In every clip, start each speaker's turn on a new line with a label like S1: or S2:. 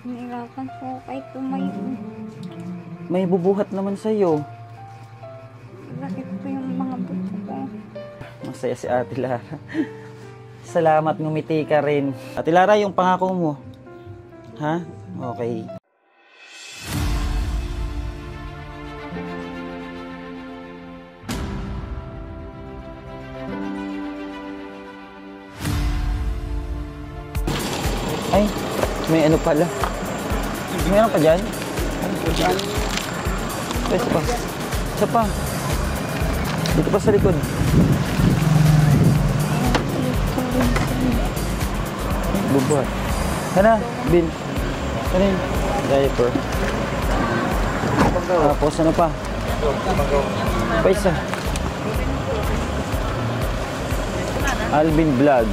S1: Nahihirapan po kahit tumayo.
S2: May bubuhat naman sa'yo.
S1: Sakit po yung mga buto ko.
S2: Masaya si Ate Lara. Salamat, ngumiti ka rin. Ate Lara, yung pangako mo. Ha? Okay. Ay, may ano pala. Meron pa dyan? Isa pa. Isa pa. Dito pa sa likod. Bubuhat. Hana, Bin. Ano yun? Diaper. Tapos ano pa? Pa isa. Alvin Vlog.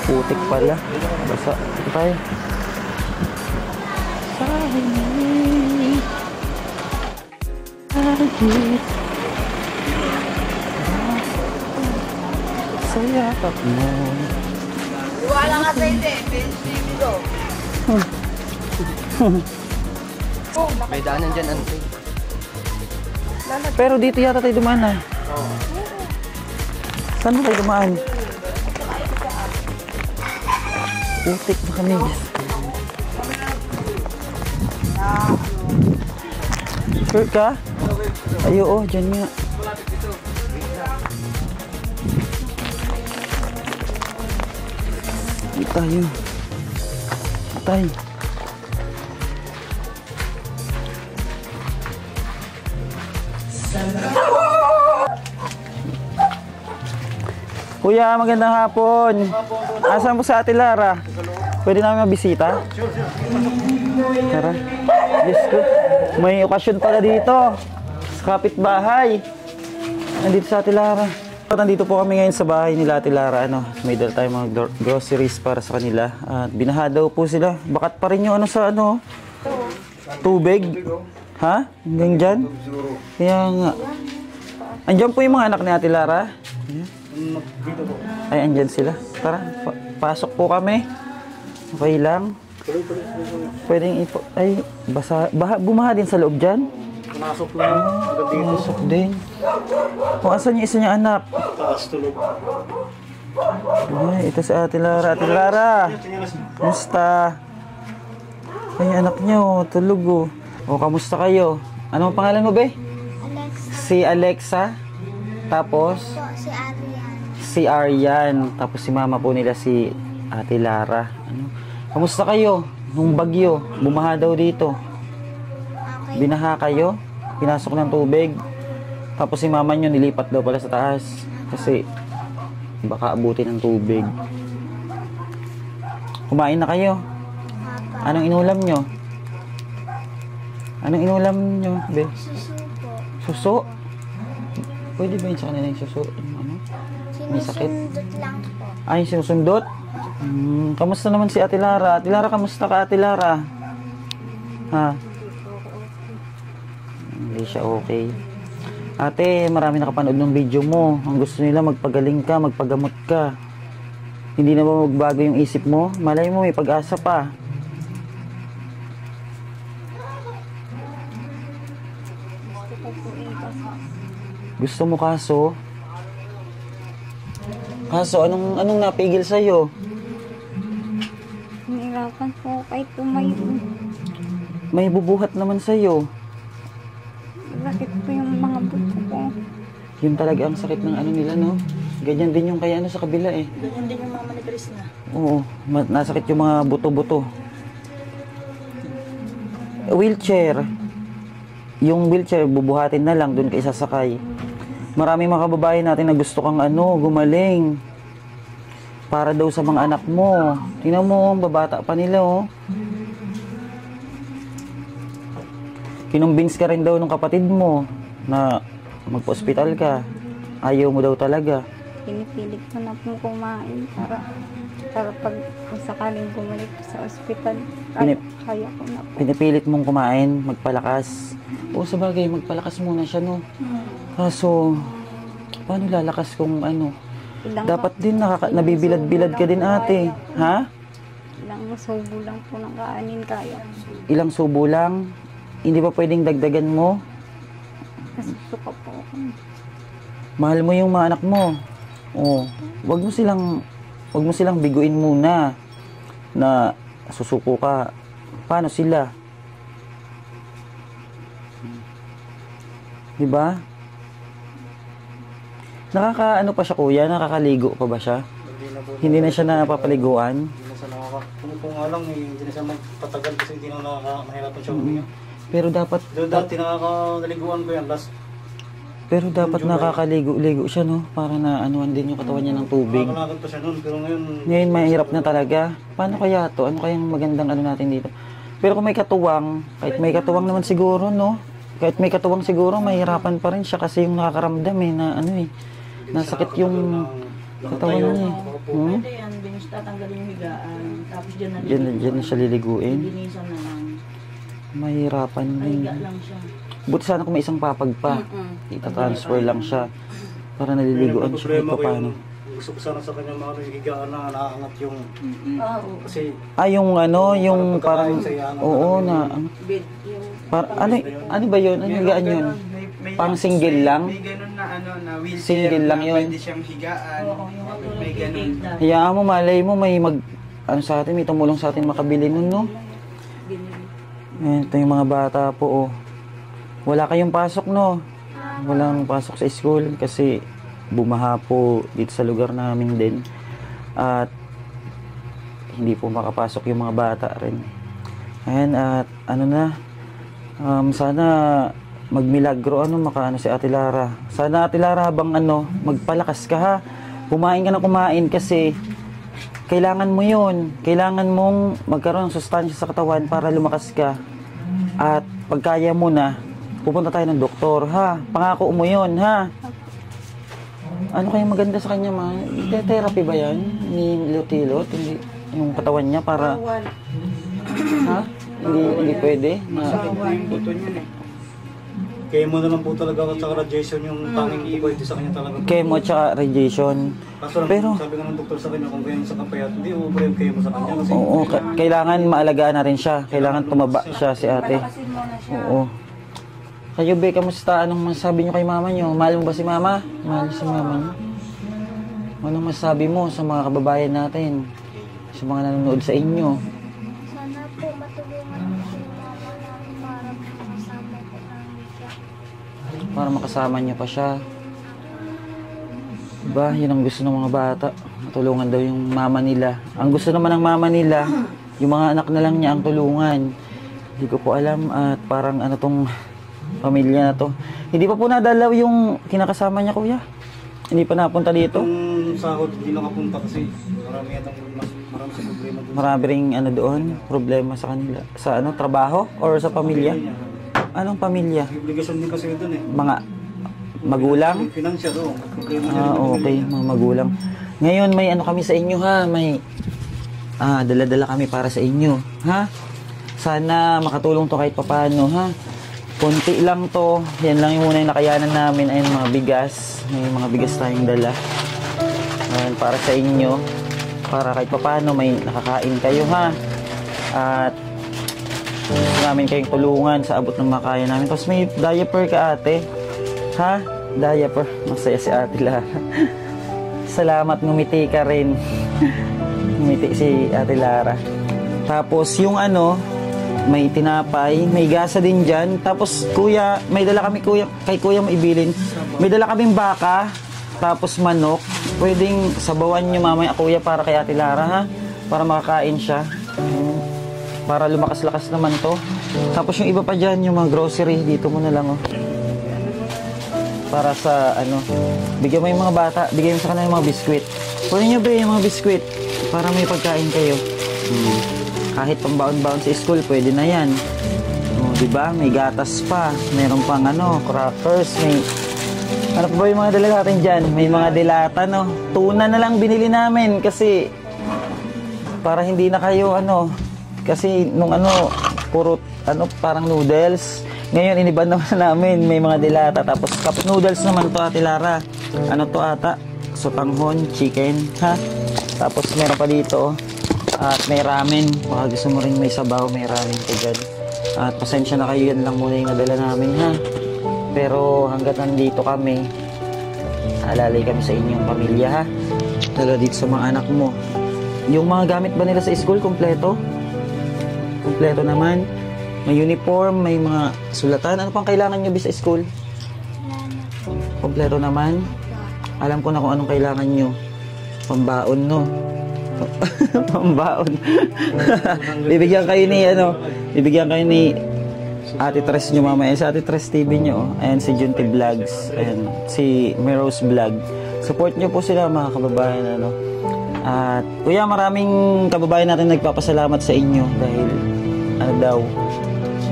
S2: Putik pala. Basta. Ito tayo. Sayakap mo.
S3: Wala nga sa hindi. Dito. May daanan dyan, ante.
S2: Pero dito yata tayo dumaan na. Saan tayo dumaan? Putik na kami. Sure ka? Ay, oo, dyan nga. Dito tayo. Dito tayo. Kuya, magandang hapon. Asan po sa Ate Lara? Pwede namin mabisita? Tara. Diyos ko. May okasyon pala dito. Sa kapitbahay. Nandito sa Ate Lara. Nandito po kami ngayon sa bahay nila Ate Lara. May dala tayong mga groceries para sa kanila. At binaha daw po sila. Bakat pa rin yung sa tubig. Ha? Hanggang dyan? Kaya nga. Andyan po yung mga anak ni Ate Lara. Ay, andyan sila. Tara, pasok po kami. Okay lang. Pwedeng ay, bumaha din sa loob dyan?
S4: Pumasok lang.
S2: Pumasok din. O, asan yung isa niya anak?
S4: Taas tulog.
S2: Ay, ito si Ate Lara. Ate Lara! Kamusta? Ay, anak niyo, tulog o. O, kamusta kayo? Ano ang pangalan mo, be?
S1: Alexa.
S2: Si Alexa. Tapos?
S1: Po, si Arian.
S2: Si Arian. Tapos si mama po nila si Ate Lara. Ano? Kamusta kayo? Nung bagyo, bumaha daw dito.
S1: Okay.
S2: Binaha kayo? Pinasok ng tubig? Tapos si mama nyo nilipat daw pala sa taas. Kasi baka abutin ng tubig. Kumain na kayo?
S1: Papa.
S2: Anong inulam nyo? Anong inulam nyo, be?
S1: Susu po.
S2: Suso? Pwede ba yun sa kanila yung suso? Ano? May sakit?
S1: Sinusundot lang po.
S2: Ay, sinusundot? Kamusta naman si Ate Lara? Ate Lara, kamusta ka, Ate Lara? Ha? Hindi siya okay. Ate, marami nakapanood ng video mo. Ang gusto nila magpagaling ka, magpagamot ka. Hindi na ba magbago yung isip mo? Malay mo, may pag-asa pa. Gusto mo kaso? Kaso, anong napigil sa'yo?
S1: Nahihirapan po kahit tumayo.
S2: May bubuhat naman sa'yo.
S1: Sakit po yung mga buto ko.
S2: Yun talaga ang sakit ng ano nila, no? Ganyan din yung kaya sa kabila eh.
S3: Ganyan din yung mama ni Chris na.
S2: Oo, nasakit yung mga buto-buto. Wheelchair. Yung wheelchair, bubuhatin na lang, dun ka isasakay. Maraming mga kababayan natin na gusto kang gumaling. Para daw sa mga anak mo. Tingnan mo, babata pa nila, oh. Kinumbins ka rin daw ng kapatid mo na magpa-hospital ka. Ayaw mo daw talaga.
S1: Pinipilit ko na po kumain para pag kung sakaling bumalik sa ospital, kaya ko na po.
S2: Pinipilit mong kumain, magpalakas. O sa bagay, magpalakas muna siya, no? Kaso, paano lalakas kung Dapat din nabibilad-bilad ka din ate. Ha?
S1: Ilang subo lang po ng kaanin kaya.
S2: Ilang subo lang? Hindi ba pwedeng dagdagan mo?
S1: Nasusuka po ako.
S2: Mahal mo yung mga anak mo. Oh, wag mo silang biguin muna na susuko ka. Paano sila? 'Di ba? Nakakaano pa siya kuya? Nakakaligo pa ba siya?
S4: Hindi na po.
S2: Hindi na siya napapaliguan?
S4: Hindi na siya kung nga lang, hindi na siya magpatagal kasi hindi na mahirapan siya huminga.
S2: Pero dapat
S4: Dati naliguan ko yan last.
S2: Pero dapat nakakaligo-ligo siya, no? Para na anuan din yung katawan niya ng tubig.
S4: Nakakalakad pa siya noon, pero ngayon...
S2: Ngayon, mahirap na talaga. Paano kaya to? Ano kayang magandang ano natin dito? Pero kung may katuwang, kahit may katuwang naman siguro, no? Kahit may katuwang siguro, mahirapan pa rin siya kasi yung nakakaramdam eh, na ano eh, nasakit yung katawan niya eh.
S3: Pwede yan, binis tatanggalin yung higaan. Tapos dyan na
S2: Diyan na siya liliguin.
S3: linisan na lang.
S2: Mahirapan din.
S3: Higa lang siya.
S2: Buti sana kung may isang papag pa. Ita-transfer lang siya para naliliguan siya kahit paano.
S4: Gusto ko sana sa kanya mga higaan na naaangat yung...
S3: Oo.
S4: Kasi
S2: Yung ano, yung parang, oo na,
S3: Bed. Yung
S2: ano ba yun? Ano higaan yun? Pang single lang?
S5: May ganun na ano na wheelchair.
S2: Single lang
S5: na
S2: yun.
S5: Pwede siyang higaan.
S3: Oo, yung katulad
S5: May
S3: ng
S5: ganun.
S3: bed.
S2: Hayaan mo, malay mo, may sa atin, may tumulong sa atin makabili nun, no? Ito yung mga bata po, oh. Wala kayong pasok, no? Walang pasok sa school kasi bumaha po dito sa lugar namin din. At hindi po makapasok yung mga bata rin. Ayan, at ano na, sana magmilagro, makaano si Ate Lara. Sana Ate Lara, habang magpalakas ka ha. Kumain ka na kumain kasi kailangan mo yun. Kailangan mong magkaroon ng sustansya sa katawan para lumakas ka. At pagkaya mo na, pupunta tayo ng doktor, ha? Pangako mo yun, ha? Ano kayang maganda sa kanya, ma? Therapy ba yan? Ni Lutilo? Hindi, yung katawan niya para... Ha? Hindi pwede?
S5: Yung buto niya eh.
S4: kaya mo na lang po talaga at saka radiation yung tanging pwede sa kanya talaga.
S2: Chemo tsaka radiation.
S4: Kaso lang,
S2: Pero,
S4: sabi nga ng doktor sa kanya kung kaya mo sa kapayat, hindi uubra yung kaya mo sa kanya. Kasi
S2: oo, kailangan maalagaan na rin siya. Kailangan tumaba siya si ate.
S3: Palakasin mo na siya.
S2: Oo. Kayo, Be, kamusta? Anong masasabi nyo kay mama nyo? Mahal mo ba si mama? Mahal si mama nyo? Anong masasabi mo sa mga kababayan natin? Sa mga nanonood sa inyo?
S6: Sana po matulungan ko si mama namin para makasama ko namin siya.
S2: Para makasama niyo pa siya. Diba? Yun ang gusto ng mga bata. Matulungan daw yung mama nila. Ang gusto naman ng mama nila, yung mga anak na lang niya ang tulungan. Hindi ko po alam at parang ano tong pamilya na to. Hindi pa po nadalaw yung kinakasama niya, kuya. Hindi pa napunta dito.
S4: itong sahod hindi nakapunta kasi marami sa problema doon.
S2: Marami ring ano doon, problema sa kanila. Sa ano, trabaho or sa pamilya? Anong pamilya?
S4: May obligasyon din kasi doon eh.
S2: Mga magulang?
S4: May financial doon. Problema niya
S2: Ah,
S4: rin yung
S2: okay, mga magulang. Ngayon may ano kami sa inyo ha, may dala-dala kami para sa inyo, ha? Sana makatulong to kahit papaano, ha? Konti lang to. Yan lang yung muna yung nakayanan namin. Ayun, mga bigas. May mga bigas tayong dala. Ayan, para sa inyo. Para kahit papaano may nakakain kayo, ha? At gusto namin kayong tulungan sa abot ng makaya namin. Tapos may diaper ka, ate. Ha? Diaper. Masaya si ate Lara. Salamat, ngumiti ka rin. Ngumiti si ate Lara. Tapos yung ano, may tinapay, may gasa din dyan. Tapos kuya, may dala kami kuya, kay kuya maibilin. May dala kaming baka, tapos manok. Pwedeng sabawan nyo mamaya kuya para kay ate Lara, ha? Para makakain siya. Para lumakas-lakas naman to. Tapos yung iba pa dyan, yung mga grocery, dito mo na lang, oh. Para sa ano, bigyan mo yung mga bata, bigyan mo sa kanila yung mga biskwit. Pwede nyo ba yung mga biskwit? Para may pagkain kayo. Kahit pambaon-baon sa school, pwede na yan. O, diba? May gatas pa. Meron pang ano, crackers. May... Ano pa ba yung mga dala natin dyan? May mga dilata, no? Tuna na lang binili namin kasi para hindi na kayo, ano, kasi nung ano, puro, ano, parang noodles. Ngayon, iniba naman namin. May mga dilata. Tapos, cup noodles naman to, Ate Lara. Ano to ata? sotanghon, chicken, ha? Tapos meron pa dito, at may ramen. Baka gusto mo rin may sabaw, may ramen pa dyan. At pasensya na kayo, yan lang muna yung nadala namin, ha? Pero hanggat nandito kami, alalay kami sa inyong pamilya, ha? Dala dito sa mga anak mo. Yung mga gamit ba nila sa school, kompleto? Kompleto naman. May uniform, may mga sulatan. Ano pang kailangan nyo sa school? Kompleto naman. Alam ko na kung anong kailangan nyo. Pambaon, no? Pambaon. Bibigyan kayo ni Ate Tres nyo mamaya. Sa Ate Tres TV nyo. Ayan si Junti Vlogs. Ayan si Meros Vlog. Support nyo po sila mga kababayan. Ano? At kuya, maraming kababayan natin nagpapasalamat sa inyo dahil ano daw,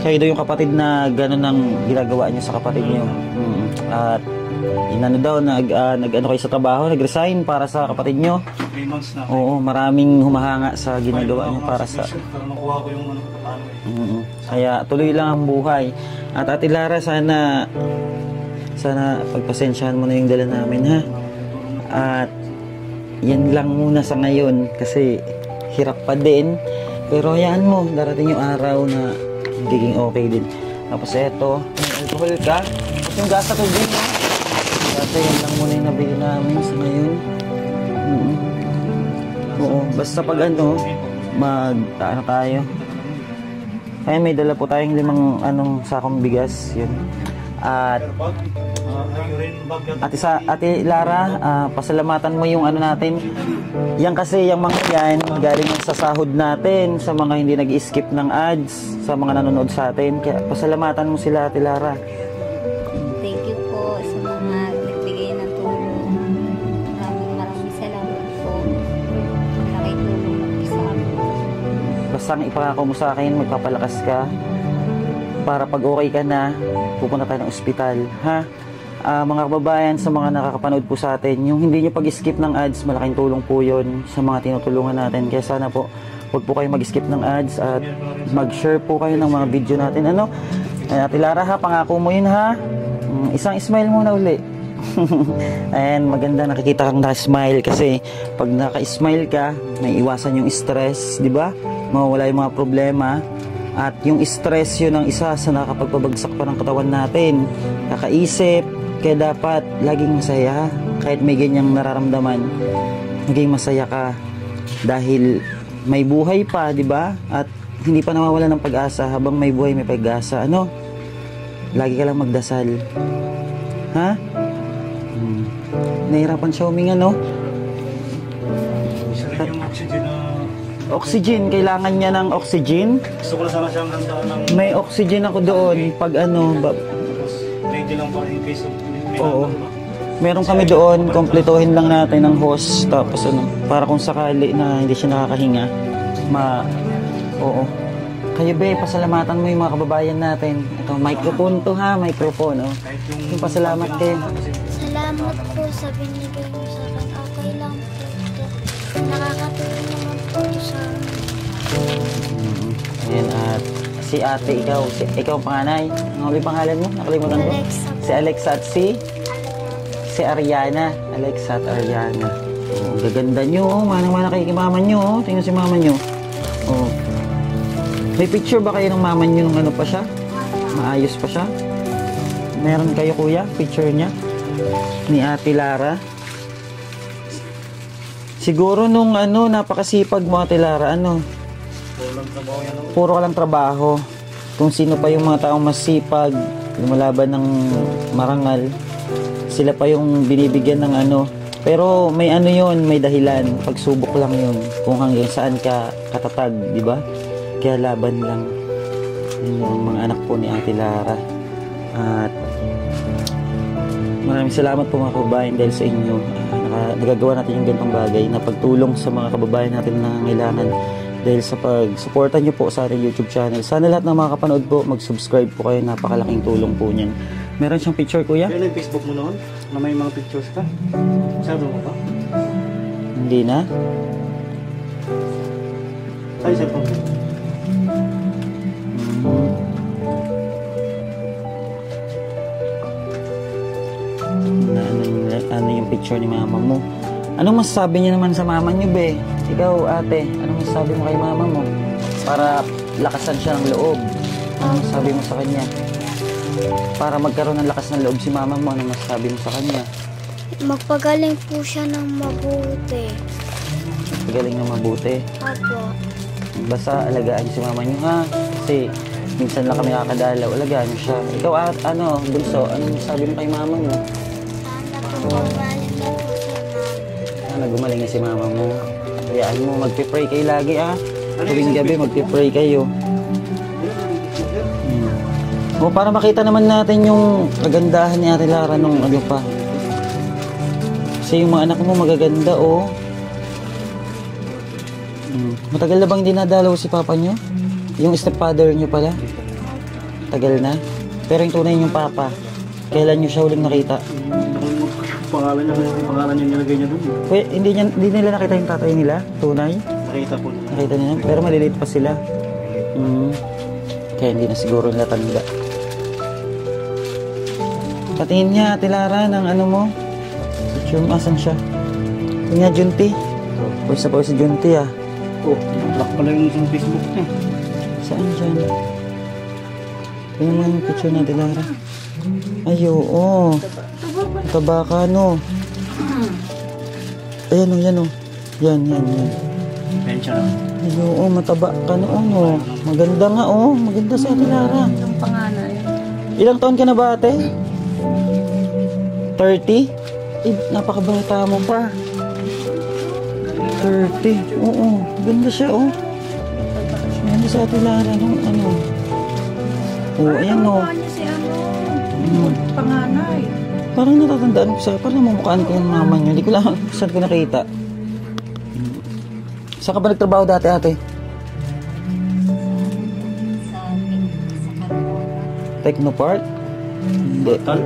S2: kayo daw yung kapatid na gano'n ang ginagawa nyo sa kapatid nyo. At inano daw, nag-ano kayo sa trabaho, nag-resign para sa kapatid nyo.
S4: 3 months na.
S2: Oo, maraming humahanga sa ginagawa nyo para sa...
S4: Para makuha ko yung ano, paano
S2: Kaya tuloy lang ang buhay. At Ate Lara, sana pagpasensyahan mo na yung dala namin, ha? At yan lang muna sa ngayon kasi hirap pa din. Pero hayaan mo, darating yung araw na magiging okay din. Tapos eto, may alcohol ka. Tapos yung gasa ko din, ha? Kasi yan lang muna yung nabili namin sa ngayon. Oo, basta pag ano, ano tayo. Kaya may dala po tayong 5 sakong bigas. Yun. At Ate Lara, pasalamatan mo yung ano natin. Yan kasi, yung mga yan, galing sa sahod natin, sa mga hindi nag-skip ng ads, sa mga nanonood sa atin. Kaya pasalamatan mo sila, Ate Lara.
S1: Thank you po sa mga nagbigay ng tulong. Maraming salamat po. Nakitulong po sa amin.
S2: Basta ang ipangako mo sa akin, magpapalakas ka. Para pag okay ka na, pupunta tayo ng ospital. Ha? Mga kababayan, sa mga nakakapanood po sa atin, yung hindi nyo pag-skip ng ads, malaking tulong po yun sa mga tinutulungan natin. Kaya sana po, huwag po kayo mag-skip ng ads at mag-share po kayo ng mga video natin. Ano? Ate Lara, ha? Pangako mo yun, ha? Isang smile muna uli. Ayan, maganda nakikita kang naka-smile kasi pag naka-smile ka, may iwasan yung stress, di ba? Mawawala yung mga problema. At yung stress, yun ang isa sa nakakapagpabagsak pa ng katawan natin. Kakaisip, kaya dapat laging masaya. Kahit may ganyang nararamdaman, maging masaya ka. Dahil may buhay pa, di ba? At hindi pa nawawala ng pag-asa. Habang may buhay, may pag-asa. Ano? Lagi ka lang magdasal. Ha? Nahirapan siya huminga, no?
S4: Isa rin yung oxygen na...
S2: Oxygen, kailangan niya ng oxygen.
S4: Gusto ko na sana siyang handa ng...
S2: May oxygen ako doon pag ano.
S4: Ready lang para in case of...
S2: Oo. Meron kami doon, kompletuhin lang natin ng hose. Tapos ano, para kung sakali na hindi siya nakakahinga. Oo. Kayo be, pasalamatan mo yung mga kababayan natin. Ito, microphone to ha, microphone. Oh. Yung pasalamat din.
S6: Salamat po sa binigay mo sa akin. Okay lang po ito. Nakakatulong naman po sa amin.
S2: Ayan, at si ate, ikaw ang panganay. Ano yung pangalan mo? Nakalimutan ko.
S6: Alexa.
S2: Si Alexa at si Ariana. Alexa at Ariana. Oh, gaganda nyo. Oh. Manang-mana kayo kay mama nyo. Oh. Tingnan si mama nyo. Oh. May picture ba kayo ng mama nyo nung ano pa siya? Maayos pa siya? Meron kayo kuya? Picture niya? Ni Ate Lara? Siguro nung ano, napakasipag mo Ate Lara, ano? Puro ka lang trabaho. Kung sino pa yung mga taong masipag, lumalaban ng marangal, sila pa yung binibigyan ng ano. Pero may ano yun, may dahilan. Pagsubok lang yun. Kung hanggang saan ka katatag, di ba? Kaya laban lang. Yun yung mga anak po ni Ate Lara. At maraming salamat po mga kababayan dahil sa inyo. Nagagawa natin yung ganitong bagay na pagtulong sa mga kababayan natin na nangangailangan dahil sa pag-suporta nyo po sa ating YouTube channel. Sana lahat ng mga kapanood po, mag-subscribe po kayo. Napakalaking tulong po niyan. Meron siyang picture, kuya?
S4: Yan yung Facebook mo noon, na may mga pictures ka. Sabi mo pa?
S2: Hindi na?
S4: Ay, cellphone ko.
S2: Na ano yung picture ni mama mo. Anong masasabi niyo naman sa mama niyo, be? Ikaw, ate, anong masasabi mo kay mama mo? Para lakasan siya ng loob. Anong masasabi mo sa kanya? Para magkaroon ng lakas ng loob si mama mo, anong masasabi mo sa kanya?
S6: Magpagaling po siya ng mabuti.
S2: Magaling na mabuti.
S6: Opo.
S2: Basta alagaan si mama niyo, ha? Kasi minsan lang kami nakakadalaw, alagaan niyo siya. Ikaw, bunso, anong masasabi mo kay mama mo?
S6: Sana po gumaling na po siya namin.
S2: Sana gumaling na si mama mo. Hayaan mo, magpipray kayo lagi, ha? Tuwing gabi, magpipray kayo. O, para makita naman natin yung kagandahan ni Ate Lara nung ano pa. Kasi yung mga anak mo magaganda, oh. Matagal na bang dinadalaw si papa nyo? Yung stepfather nyo pala? Tagal na? Pero yung tunay yung papa, kailan nyo siya uling nakita?
S4: Pangalan niya, kasi pangalan niya nilagay niya doon.
S2: Hindi nila nakita yung tatay nila? Tunay?
S4: Nakita po nila.
S2: Nakita nila? Pero maliliit pa sila. Kaya hindi na siguro nila tanda. Patingin niya, Ate Lara, ng ano mo? Picture mo, asan siya? Ito nga, Junti. Pwesa si Junti, ah.
S4: Oh, block pala yung sa Facebook niya.
S2: Saan dyan? Tingnan mo yung picture na, Ate Lara. Ay, oo. Taba ka, no? Ayan, oh, yan, oh. Yan.
S4: Ayan siya na.
S2: Ay, oo, mataba ka noon, oh. Maganda nga, oh. Maganda sa Ate Lara.
S3: Ang panganay.
S2: Ilang taon ka na ba, ate? 30? Eh, napakabata mo pa. 30. Oo, ganda siya, oh. Ganda sa Ate Lara, no? Ano? Oo, ayan, oh.
S3: Si panganay.
S2: Parang natatandaan ko sa'yo. Parang namumukhaan ko yung mama niyo. Hindi ko lang saan ko nakita. Saan ka ba nagtrabaho dati, ate?
S1: Sa Carmona.
S2: Technopark? Hindi.
S4: Portal?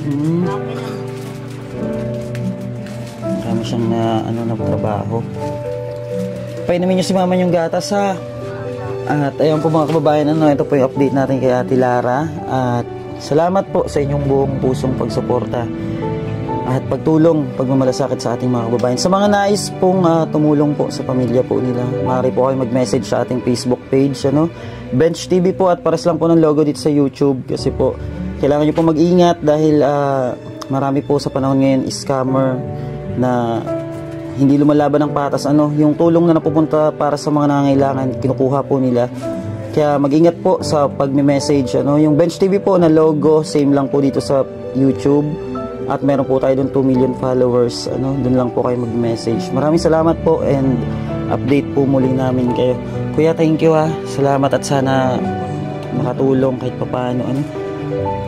S1: Marami lang.
S2: Marami siyang na trabaho. Painumin niyo si mama yung gatas, ha? At ayun po mga kababayan, ito po yung update natin kay Ate Lara. At salamat po sa inyong buong pusong pagsuporta at pagtulong, pagmamalasakit sa ating mga kababayan. Sa mga nais pong tumulong po sa pamilya po nila, maaari po kayo mag-message sa ating Facebook page, Bench TV po, at pares lang po ng logo dito sa YouTube. Kasi po, kailangan nyo po mag-ingat dahil marami po sa panahon ngayon scammer na hindi lumalaban ng patas. Yung tulong na napupunta para sa mga nangangailangan, kinukuha po nila. Kaya mag-ingat po sa pag-message. Yung Bench TV po na logo, same lang po dito sa YouTube. At meron po tayo doon 2 million followers. Doon lang po kayo mag-message. Maraming salamat po and update po muli namin kayo. Kuya, thank you, ha. Salamat at sana makatulong kahit papaano.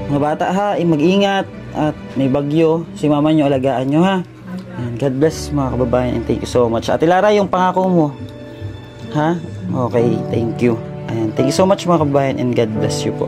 S2: Mga bata, ha, mag-ingat at may bagyo. Si mama nyo, alagaan nyo, ha. And God bless mga kababayan and thank you so much. Ate Lara, yung pangako mo. Ha? Okay, thank you. And thank you so much mga kababayan and God bless you po.